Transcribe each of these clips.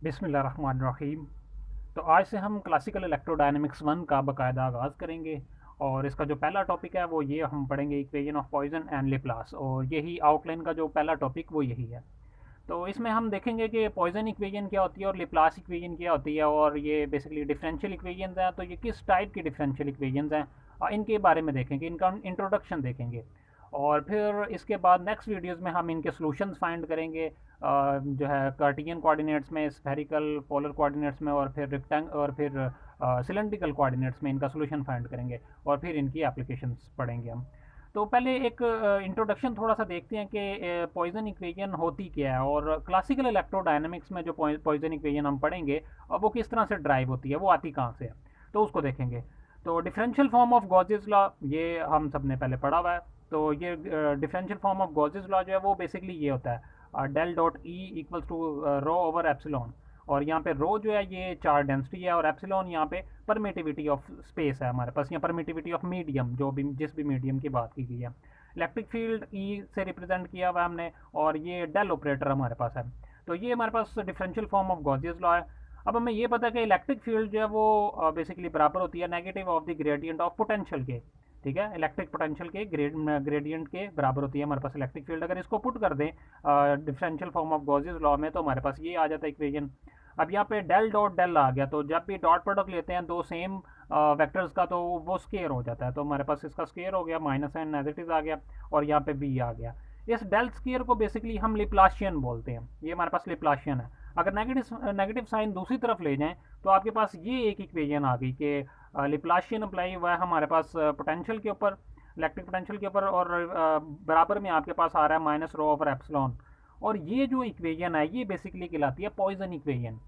बिस्मिल्लाहिर्रहमानिर्रहीम। तो आज से हम क्लासिकल इलेक्ट्रोडायनेमिक्स वन का बाकायदा आगाज़ करेंगे। और इसका जो पहला टॉपिक है वो ये हम पढ़ेंगे equation of Poisson and Laplace, और यही आउटलाइन का जो पहला टॉपिक वो यही है। तो इसमें हम देखेंगे कि पॉइजन इक्वेशन क्या होती है और लेप्लास इक्वेशन क्या होती है, और ये बेसिकली डिफरेंशियल इक्वेशंस हैं, तो ये किस टाइप की डिफरेंशियल इक्वेशंस हैं इनके बारे में देखेंगे, इनका इंट्रोडक्शन देखेंगे। और फिर इसके बाद नेक्स्ट वीडियोस में हम इनके सॉल्यूशंस फाइंड करेंगे, जो है कार्टियन कोऑर्डिनेट्स में, स्फेरिकल पोलर कोऑर्डिनेट्स में, और फिर रेक्टेंग और फिर सिलेंड्रिकल कोऑर्डिनेट्स में इनका सॉल्यूशन फाइंड करेंगे, और फिर इनकी एप्लीकेशंस पढ़ेंगे हम। तो पहले एक इंट्रोडक्शन थोड़ा सा देखते हैं कि पॉइजन इक्वेशन होती क्या है, और क्लासिकल इलेक्ट्रोडायनेमिक्स में जो पॉइजन इक्वेशन हम पढ़ेंगे वो किस तरह से ड्राइव होती है, वो आती कहाँ से है, तो उसको देखेंगे। तो differential form of Gauss's law ये हम सब ने पहले पढ़ा हुआ है। तो ये differential form of Gauss's law जो है वो बेसिकली ये होता है del dot E equals to rho over epsilon. और यहाँ पे रो जो है ये चार्ज डेंसिटी है, और एप्सिलॉन यहाँ पे परमिटिविटी ऑफ स्पेस है हमारे पास, यहाँ परमिटिविटी ऑफ मीडियम, जो भी जिस भी मीडियम की बात की गई है। इलेक्ट्रिक फील्ड ई से रिप्रेजेंट किया हुआ है हमने, और ये डेल ऑपरेटर हमारे पास है। तो ये हमारे पास डिफरेंशियल फॉर्म ऑफ गॉसियस लॉ है। अब हमें ये पता है कि इलेक्ट्रिक फील्ड जो है वो बेसिकली बराबर होती है negative of the gradient of potential के। ठीक है, इलेक्ट्रिक पोटेंशियल के ग्रेडियंट के बराबर होती है हमारे पास इलेक्ट्रिक फील्ड। अगर इसको पुट कर दें डिफरेंशियल फॉर्म ऑफ गॉसियस लॉ में, तो हमारे पास ये आ जाता है इक्वेशन। अब यहाँ पे डेल डॉट डेल आ गया, तो जब भी डॉट प्रोडक्ट लेते हैं दो सेम वेक्टर्स का, तो वो स्केयर हो जाता है। तो हमारे पास इसका स्केयर हो गया, minus n as it is आ गया, और यहाँ पे बी आ गया। इस डेल स्केयर को बेसिकली हम लिप्लाशियन बोलते हैं, ये हमारे पास लिप्लाशियन है। अगर नेगेटिव साइन दूसरी तरफ ले जाएं, तो आपके पास ये एक इक्वेशन आ गई कि लिप्लाशियन अप्लाई हुआ है हमारे पास पोटेंशियल के ऊपर, इलेक्ट्रिक पोटेंशियल के ऊपर, और बराबर में आपके पास आ रहा है माइनस रो ओवर एप्सिलॉन। और ये जो इक्वेशन है ये बेसिकली कहलाती है पॉइजन इक्वेशन।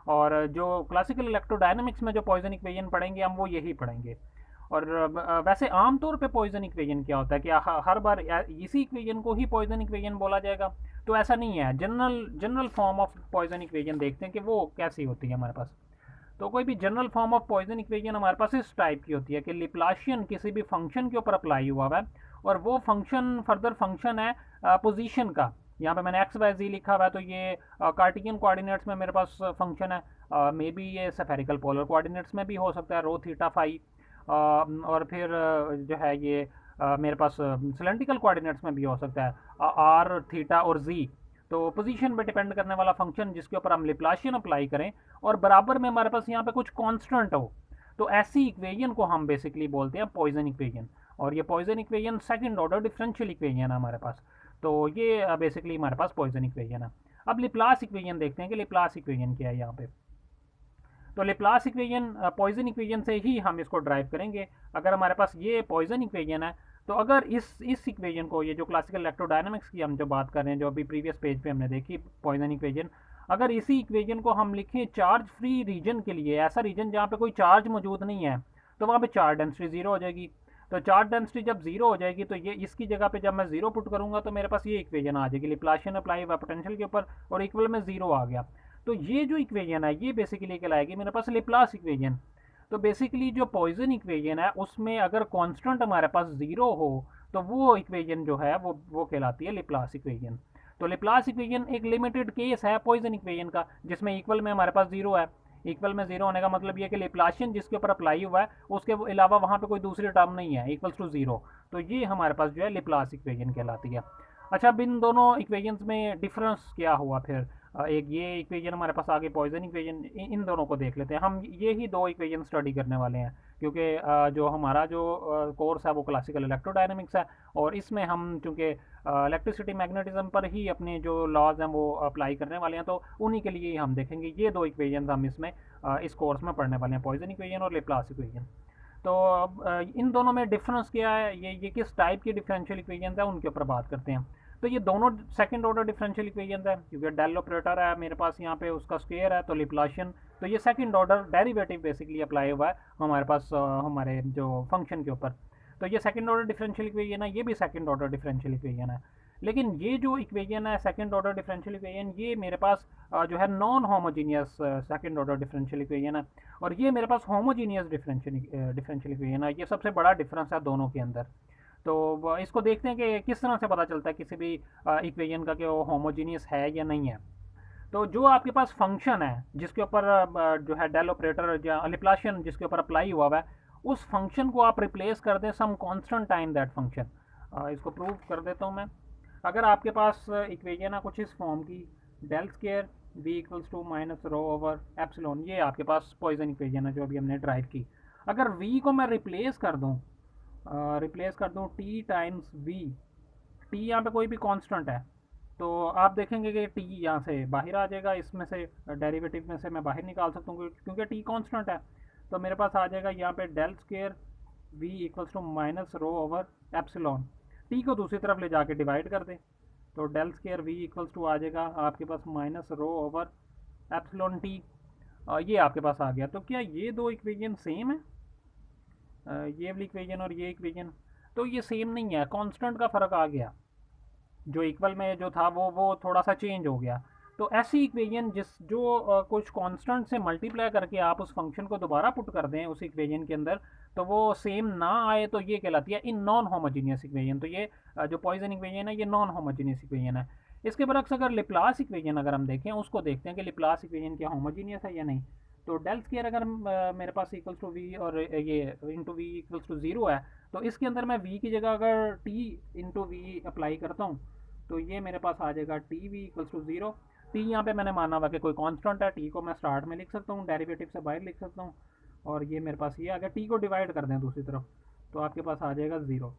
और जो क्लासिकल इलेक्ट्रोडायनामिक्स में जो पॉइजन इक्वेशन पढ़ेंगे हम, वो यही पढ़ेंगे। और वैसे आमतौर पे पॉइजन इक्वेशन क्या होता है कि हर बार इसी इक्वेशन को ही पॉइजन इक्वेशन बोला जाएगा, तो ऐसा नहीं है। General general form of Poisson equation देखते हैं कि वो कैसी होती है हमारे पास। तो कोई भी general form of Poisson equation हमारे पास इस टाइप की होती है कि लिप्लाशियन किसी भी फंक्शन के ऊपर अप्लाई हुआ है, और वो फंक्शन फर्दर फंक्शन है पोजीशन का। यहाँ पे मैंने एक्स वाई जी लिखा हुआ है, तो ये कार्टियन कोऑर्डिनेट्स में मेरे पास फंक्शन है। मे बी ये स्फेरिकल पोलर कोऑर्डिनेट्स में भी हो सकता है, रो थीटा फाई। और फिर जो है ये मेरे पास सिलेंड्रिकल कोऑर्डिनेट्स में भी हो सकता है, आर थीटा और जी। तो पोजीशन पे डिपेंड करने वाला फंक्शन जिसके ऊपर हम लिप्लाशियन अप्लाई करें, और बराबर में हमारे पास यहाँ पे कुछ कांस्टेंट हो, तो ऐसी इक्वेशन को हम बेसिकली बोलते हैं पॉइजन इक्वेशन। और ये Poisson equation second order differential equation है हमारे पास। तो ये बेसिकली हमारे पास पॉइजन इक्वेशन है। अब लिप्लास इक्वेशन देखते हैं कि लिप्लास इक्वेशन क्या है यहाँ पे। तो लेप्लास इक्वेशन पॉइजन इक्वेशन से ही हम इसको ड्राइव करेंगे। अगर हमारे पास ये पॉइजन इक्वेशन है, तो अगर इस इक्वेशन को, ये जो क्लासिकल इलेक्ट्रोडायनामिक्स की हम जो बात कर रहे हैं, जो अभी प्रीवियस पेज पे हमने देखी पॉइजन इक्वेशन, अगर इसी इक्वेशन को हम लिखें चार्ज फ्री रीजन के लिए, ऐसा रीजन जहाँ पे कोई चार्ज मौजूद नहीं है, तो वहाँ पे चार्ज डेंसिटी जीरो हो जाएगी। तो चार्ज डेंसिटी जब जीरो हो जाएगी, तो ये इसकी जगह पे जब मैं जीरो पुट करूंगा, तो मेरे पास ये इक्वेशन आ जाएगी, लिप्लाशियन अप्लाई हुआ पोटेंशियल के ऊपर, और इक्वल में जीरो आ गया। तो ये जो इक्वेशन है ये बेसिकली कहलाएगी मेरे पास लेप्लास इक्वेशन। तो बेसिकली जो पॉइजन इक्वेशन है उसमें अगर कांस्टेंट हमारे पास जीरो हो, तो वो इक्वेशन जो है वो कहलाती है लेप्लास इक्वेशन। तो लेप्लास इक्वेशन एक लिमिटेड केस है पॉइजन इक्वेशन का, जिसमें इक्वल में हमारे पास जीरो है। इक्वल में जीरो होने का मतलब ये कि लेप्लाशियन जिसके ऊपर अप्लाई हुआ है उसके अलावा वहाँ पे कोई दूसरी टर्म नहीं है, इक्वल्स टू जीरो। तो ये हमारे पास जो है लेप्लास इक्वेशन कहलाती है। अच्छा, अब इन दोनों इक्वेशंस में डिफरेंस क्या हुआ फिर? एक ये इक्वेशन हमारे पास आगे पॉइजन इक्वेशन, इन दोनों को देख लेते हैं हम। ये ही दो इक्वेशन स्टडी करने वाले हैं, क्योंकि जो हमारा जो कोर्स है वो क्लासिकल इलेक्ट्रोडायनामिक्स है, और इसमें हम चूँकि इलेक्ट्रिसिटी मैग्नेटिज्म पर ही अपने जो लॉज हैं वो अप्लाई करने वाले हैं, तो उन्हीं के लिए हम देखेंगे ये दो इक्वेशन हम इसमें इस कोर्स में पढ़ने वाले हैं, पॉइजन इक्वेशन और लेप्लास इक्वेशन। तो इन दोनों में डिफरेंस क्या है, ये किस टाइप की डिफरेंशियल इक्वेशन है उनके ऊपर बात करते हैं। तो ये दोनों सेकंड ऑर्डर डिफरेंशियल इक्वेशन है, क्योंकि डेल ऑपरेटर है मेरे पास यहाँ पे, उसका स्क्वायर है, तो लिप्लाशियन। तो ये second order derivative basically apply हुआ है हमारे पास हमारे जो फंक्शन के ऊपर। तो ये सेकंड ऑर्डर डिफरेंशियल इक्वेशन है, ये भी सेकंड ऑर्डर डिफरेंशियल इक्वेशन है। लेकिन ये जो इक्वेशन है सेकंड ऑर्डर डिफरेंशियल इक्वेशन, ये मेरे पास जो है non homogeneous second order differential equation है, और ये मेरे पास होमोजीनियस डिफरेंशियल इक्वेशन है। ये सबसे बड़ा डिफरेंस है दोनों के अंदर। तो इसको देखते हैं कि किस तरह से पता चलता है किसी भी इक्वेशन का कि वो होमोजीनियस है या नहीं है। तो जो आपके पास फंक्शन है जिसके ऊपर जो है डेल ऑपरेटर या लिप्लाशियन जिसके ऊपर अप्लाई हुआ है, उस फंक्शन को आप रिप्लेस कर दें some constant time that function. इसको प्रूव कर देता हूँ मैं। अगर आपके पास इक्वेशन है कुछ इस फॉर्म की, del square we equals to minus rho over epsilon, ये आपके पास पॉइजन इक्वेशन है जो अभी हमने ड्राइव की। अगर वी को मैं रिप्लेस कर दूँ टी टाइम्स वी, टी यहाँ पे कोई भी कांस्टेंट है, तो आप देखेंगे कि टी यहाँ से बाहर आ जाएगा, इसमें से डेरिवेटिव में से मैं बाहर निकाल सकता हूँ क्योंकि टी कांस्टेंट है। तो मेरे पास आ जाएगा यहाँ पे del square we equals to minus rho over epsilon. T को दूसरी तरफ ले जाके डिवाइड कर दें, तो del square we equals to आ जाएगा आपके पास minus rho over epsilon T. ये आपके पास आ गया। तो क्या ये दो इक्वेशन सेम है, ये वाली इक्वेशन और ये इक्वेशन? तो ये सेम नहीं है, कांस्टेंट का फ़र्क आ गया। जो इक्वल में जो था वो थोड़ा सा चेंज हो गया। तो ऐसी इक्वेशन कुछ कांस्टेंट से मल्टीप्लाई करके आप उस फंक्शन को दोबारा पुट कर दें उस इक्वेशन के अंदर, तो वो सेम ना आए, तो ये कहलाती है इन नॉन होमोजीनियस इक्वेशन। तो ये जो पॉइजन इक्वेशन है ये नॉन होमोजीनियस इक्वेशन है। इसके बरक्स अगर लिप्लास इक्वेशन अगर हम देखें, उसको देखते हैं कि लिप्लास इक्वेशन क्या होमोजीनियस है या नहीं। तो डेल स्क्वायर अगर मेरे पास इक्वल्स टू वी और ये into V equals to zero है, तो इसके अंदर मैं वी की जगह अगर टी इंटू वी अप्लाई करता हूँ, तो ये मेरे पास आ जाएगा T V equals to zero. T यहाँ पे मैंने माना हुआ कि कोई कांस्टेंट है, टी को मैं स्टार्ट में लिख सकता हूँ, डेरिवेटिव से बाहर लिख सकता हूँ, और ये मेरे पास ये आ गया। टी को डिवाइड कर दें दूसरी तरफ, तो आपके पास आ जाएगा ज़ीरो।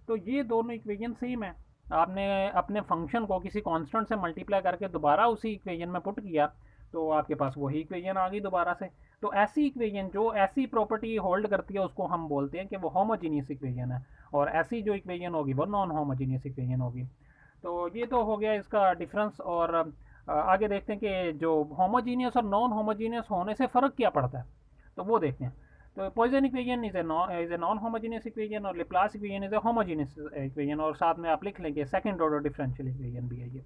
तो ये दोनों इक्वेशन सेम है। आपने अपने फंक्शन को किसी कांस्टेंट से मल्टीप्लाई करके दोबारा उसी इक्वेशन में पुट किया, तो आपके पास वही इक्वेशन आ गई दोबारा से। तो ऐसी इक्वेशन जो ऐसी प्रॉपर्टी होल्ड करती है उसको हम बोलते हैं कि वो होमोजीनियस इक्वेशन है, और ऐसी जो इक्वेशन होगी वो नॉन होमोजीनियस इक्वेशन होगी। तो ये तो हो गया इसका डिफरेंस। और आगे देखते हैं कि जो होमोजीनियस और नॉन होमोजीनियस होने से फ़र्क क्या पड़ता है, तो वो देखते हैं। तो Poisson equation is a non homogeneous equation और Laplace equation is a homogeneous equation, और साथ में आप लिख लेंगे सेकंड ऑर्डर डिफरेंशियल इक्वेशन भी है ये।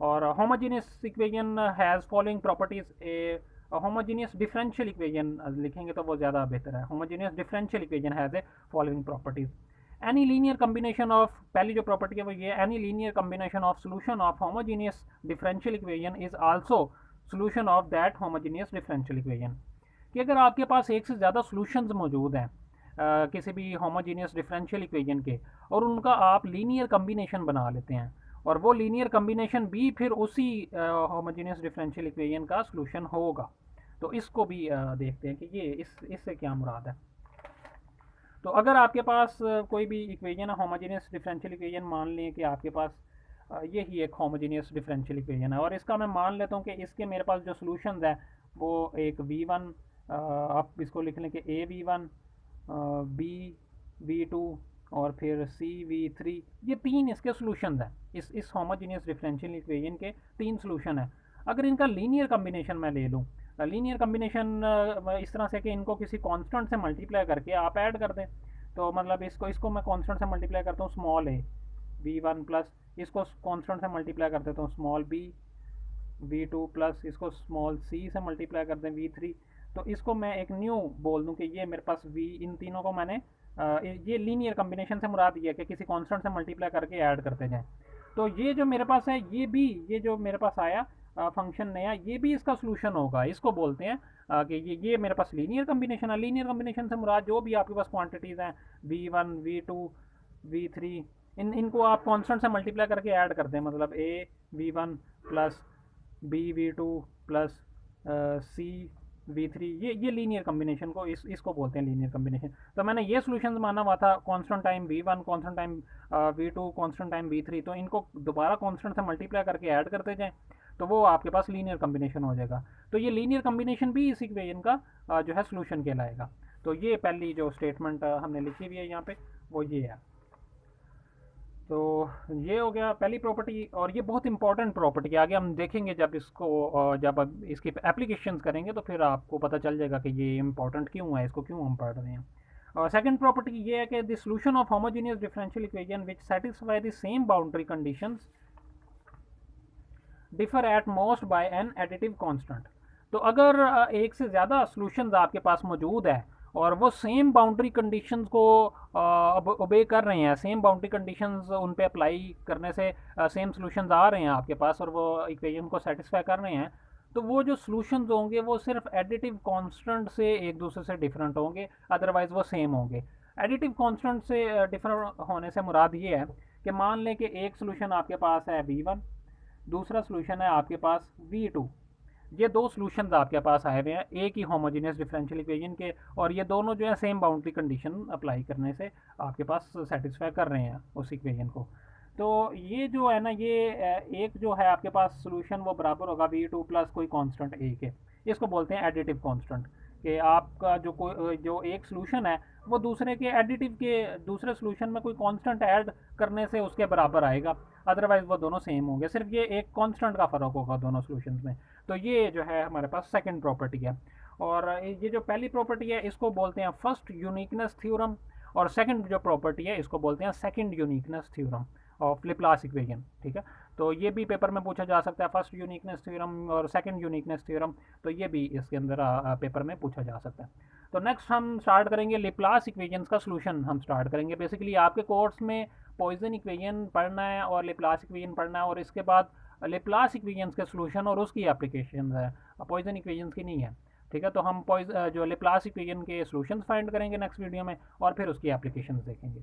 और homogeneous equation has following properties. A homogeneous differential equation लिखेंगे तो वो ज़्यादा बेहतर है। Homogeneous differential equation has a following properties. Any linear combination of, पहली जो प्रॉपर्टी है वो ये, any linear combination of solution of homogeneous differential equation is also solution of that homogeneous differential equation. कि अगर आपके पास एक से ज़्यादा सॉल्यूशंस मौजूद हैं किसी भी होमोजीनियस डिफरेंशियल इक्वेशन के, और उनका आप लीनियर कम्बिनेशन बना लेते हैं, और वो लीनियर कम्बिनेशन भी फिर उसी होमोजीनियस डिफरेंशियल इक्वेशन का सॉल्यूशन होगा। तो इसको भी देखते हैं कि ये इससे क्या मुराद है। तो अगर आपके पास कोई भी इक्वेशन है होमोजीनियस डिफरेंशियल इक्वेशन, मान लें कि आपके पास यही एक होमोजीनियस डिफरेंशियल इक्वेशन है, और इसका मैं मान लेता हूँ कि इसके मेरे पास जो सॉल्यूशंस है वो एक v1, आप इसको लिख लें कि ए v1, बी v2 और फिर सी v3, ये तीन इसके सॉल्यूशंस हैं। इस होमोजीनियस डिफरेंशियल इक्वेशन के तीन सॉल्यूशन है। अगर इनका लीनियर कम्बिनेशन मैं ले लूँ, लीनियर कम्बिनेशन इस तरह से कि इनको किसी कांस्टेंट से मल्टीप्लाई करके आप ऐड कर दें, तो मतलब इसको मैं कांस्टेंट से मल्टीप्लाई करता हूँ स्मॉल ए v1 प्लस, इसको कांस्टेंट से मल्टीप्लाई कर देता हूँ स्मॉल बी v2 प्लस, इसको स्मॉल सी से मल्टीप्लाई कर दें v3। तो इसको मैं एक न्यू बोल दूँ कि ये मेरे पास v, इन तीनों को मैंने ये लीनियर कम्बिनेशन से मुराद ये है कि किसी कांस्टेंट से मल्टीप्लाई करके ऐड करते जाएं। तो ये जो मेरे पास है ये जो मेरे पास आया फंक्शन नया, ये भी इसका सोल्यूशन होगा। इसको बोलते हैं कि ये मेरे पास लीनियर कम्बिनेशन है। लीनियर कम्बिनेशन से मुराद जो भी आपके पास क्वांटिटीज़ हैं v1 v2 v3, इनको आप कांस्टेंट से मल्टीप्लाई करके ऐड कर दें, मतलब a v1 plus b v2 plus c v3, ये लीनियर कम्बिनेशन को इसको बोलते हैं लीनियर कम्बिनेशन। तो मैंने ये सॉल्यूशन माना हुआ था constant time v1, constant time v2, constant time v3, तो इनको दोबारा कांस्टेंट से मल्टीप्लाई करके ऐड करते जाएं, तो वो आपके पास लीनियर कम्बिनेशन हो जाएगा। तो ये लीनियर कम्बिनेशन भी इस इक्वेशन का जो है सॉल्यूशन कहलाएगा। तो ये पहली जो स्टेटमेंट हमने लिखी हुई है यहाँ पे वो ये है। तो ये हो गया पहली प्रॉपर्टी, और ये बहुत इंपॉर्टेंट प्रॉपर्टी है। आगे हम देखेंगे जब जब अब इसकी एप्लीकेशंस करेंगे तो फिर आपको पता चल जाएगा कि ये इंपॉर्टेंट क्यों है, इसको क्यों हम पढ़ रहे हैं। और सेकंड प्रॉपर्टी ये है कि the solution of homogeneous differential equation which satisfy the same boundary conditions differ at most by an additive constant. तो अगर एक से ज़्यादा सॉल्यूशंस आपके पास मौजूद है और वो सेम बाउंड्री कंडीशंस को अब ओबे कर रहे हैं, सेम बाउंड्री कंडीशंस उन पे अप्लाई करने से सेम सॉल्यूशंस आ रहे हैं आपके पास और वो इक्वेशन को सेटिस्फाई कर रहे हैं, तो वो जो सॉल्यूशंस होंगे वो सिर्फ एडिटिव कांस्टेंट से एक दूसरे से डिफरेंट होंगे, अदरवाइज वो सेम होंगे। एडिटिव कांस्टेंट से डिफरेंट होने से मुराद ये है कि मान लें कि एक सॉल्यूशन आपके पास है V1, दूसरा सॉल्यूशन है आपके पास V2। ये दो सॉल्यूशंस आपके पास आए हुए हैं एक ही होमोजेनियस डिफरेंशियल इक्वेशन के, और ये दोनों जो है सेम बाउंड्री कंडीशन अप्लाई करने से आपके पास सेटिस्फाई कर रहे हैं उस इक्वेशन को। तो ये जो है ना, ये एक जो है आपके पास सॉल्यूशन वो बराबर होगा V2 प्लस कोई कांस्टेंट ए के। इसको बोलते हैं एडिटिव कांस्टेंट, कि आपका जो एक सॉल्यूशन है वो दूसरे के एडिटिव के दूसरे सॉल्यूशन में कोई कांस्टेंट ऐड करने से उसके बराबर आएगा, अदरवाइज वो दोनों सेम होंगे, सिर्फ ये एक कांस्टेंट का फ़र्क होगा दोनों सॉल्यूशंस में। तो ये जो है हमारे पास सेकंड प्रॉपर्टी है। और ये जो पहली प्रॉपर्टी है इसको बोलते हैं फर्स्ट यूनिकनेस थ्योरम, और सेकंड जो प्रॉपर्टी है इसको बोलते हैं second uniqueness theorem of Laplace equation. ठीक है, तो ये भी पेपर में पूछा जा सकता है, फर्स्ट यूनिकनेस थ्योरम और सेकंड यूनिकनेस थ्योरम, तो ये भी इसके अंदर पेपर में पूछा जा सकता है। तो नेक्स्ट हम स्टार्ट करेंगे लेप्लास इक्वेशंस का सॉल्यूशन हम स्टार्ट करेंगे। बेसिकली आपके कोर्स में पॉइजन इक्वेशन पढ़ना है और लेप्लास इक्वेशन पढ़ना है, और इसके बाद लेप्लास इक्वेशंस के सॉल्यूशन और उसकी एप्लीकेशंस है, पॉइजन इक्वेशंस की नहीं है। ठीक है, तो हम जो लेप्लास इक्वेशन के सॉल्यूशंस फाइंड करेंगे नेक्स्ट वीडियो में, और फिर उसकी एप्लीकेशंस देखेंगे।